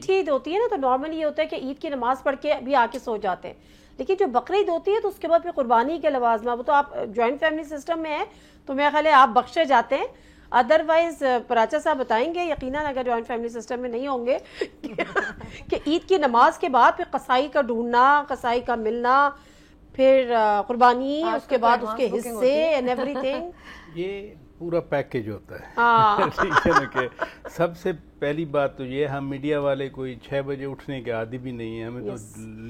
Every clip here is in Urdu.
کی عید ہوتی ہے نا تو نارملی یہ ہوتا ہے کہ عید کی نماز پڑھ کے ابھی آ کے سو جاتے ہیں، لیکن جو بقرعید ہوتی ہے تو اس کے بعد پھر قربانی کے لوازمہ، وہ تو آپ جوائنٹ فیملی سسٹم میں ہے تو میرا خیال ہے آپ بخشے جاتے ہیں. ادروائز پراچا صاحب بتائیں گے یقیناً اگر جوائنٹ فیملی سسٹم میں نہیں ہوں گے کہ عید کی نماز کے بعد پھر قصائی کا ڈھونڈنا، قصائی کا ملنا، پھر قربانی، اس کے بعد اس کے حصے اینڈ ایوری تھنگ، یہ پورا پیکج ہوتا ہے. ٹھیک ہے نا کہ سب سے پہلی بات تو یہ ہم میڈیا والے کوئی 6 بجے اٹھنے کے عادی بھی نہیں ہیں، ہمیں تو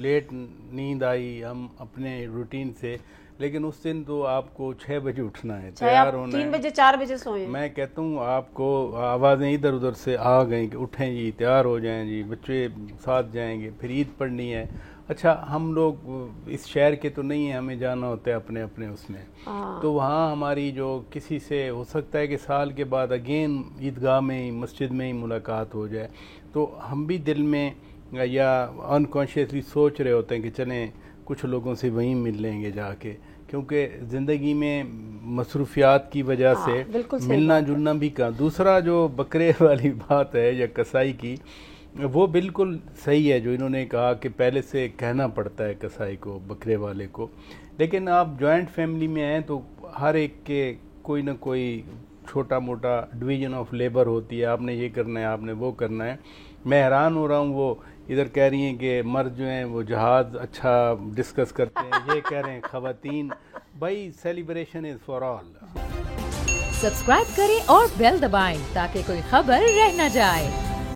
لیٹ نیند آئی ہم اپنے روٹین سے، لیکن اس دن تو آپ کو 6 بجے اٹھنا ہے، تیار ہونا ہے. 3 بجے 4 بجے سوئیں. میں کہتا ہوں آپ کو آوازیں ادھر ادھر سے آ گئیں کہ اٹھیں جی، تیار ہو جائیں جی، بچے ساتھ جائیں گے، پھر عید پڑھنی ہے. اچھا ہم لوگ اس شہر کے تو نہیں ہیں، ہمیں جانا ہوتا ہے اپنے اپنے اس میں، تو وہاں ہماری جو کسی سے ہو سکتا ہے کہ سال کے بعد اگین عیدگاہ میں ہی مسجد میں ہی ملاقات ہو جائے، تو ہم بھی دل میں یا انکانشیسلی سوچ رہے ہوتے ہیں کہ چلیں کچھ لوگوں سے وہیں مل لیں گے جا کے، کیونکہ زندگی میں مصروفیات کی وجہ سے ملنا جلنا بھی کہاں. دوسرا جو بکرے والی بات ہے یا کسائی کی، وہ بالکل صحیح ہے جو انہوں نے کہا کہ پہلے سے کہنا پڑتا ہے کسائی کو، بکرے والے کو، لیکن آپ جوائنٹ فیملی میں ہیں تو ہر ایک کے کوئی نہ کوئی چھوٹا موٹا ڈویژن آف لیبر ہوتی ہے، آپ نے یہ کرنا ہے، آپ نے وہ کرنا ہے. میں حیران ہو رہا ہوں، وہ ادھر کہہ رہی ہیں کہ مرد جو ہیں وہ جہاد اچھا ڈسکس کرتے ہیں، یہ کہہ رہے ہیں خواتین. بھائی celebration is for all. Subscribe کریں اور بیل دبائیں تاکہ کوئی خبر رہ نہ جائے.